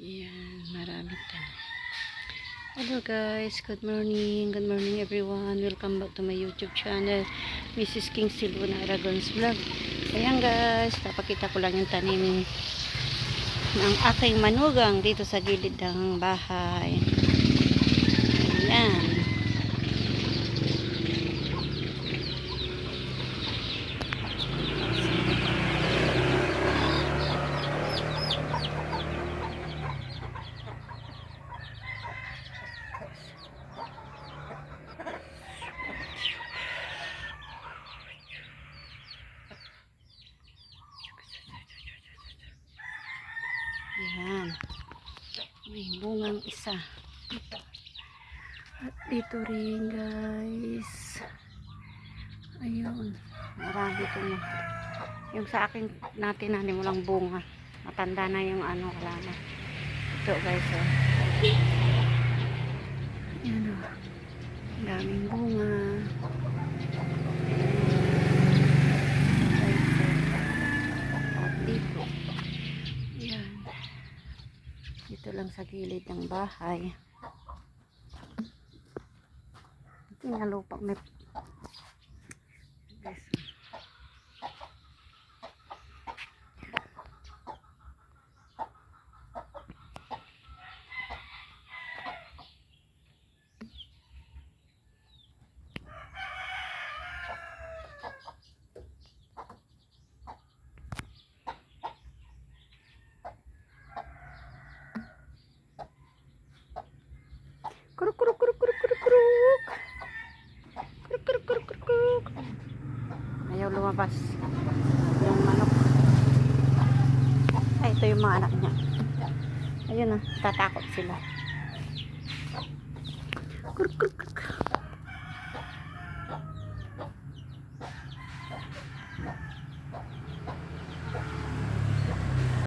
Yan, marami tayo. Hello guys, good morning everyone. Welcome back to my YouTube channel, Mrs. King Silvana Aragon's Vlog. Ayan guys, papakita ko lang yung tanim ng aking manugang dito sa gilid ng bahay. Ayan. Ayan. May bungang isa. At dito rin guys. Ayun. Marami ito na. Yung sa akin natin mo lang bunga. Matanda na yung ano halaman. Ito guys. Oh. Ayan o. Daming bunga. At dito. Ayan. Dito lang sa gilid ng bahay. Tinalupak na. Guys. Kuruk kuruk kuruk kuruk kuruk kuruk. Kuruk kuruk kuruk kuruk kuruk. Ayaw lumabas yung manok. Ay, ito yung mga anak niya. Ayun na, tatakot sila. Kuruk kuruk kuruk.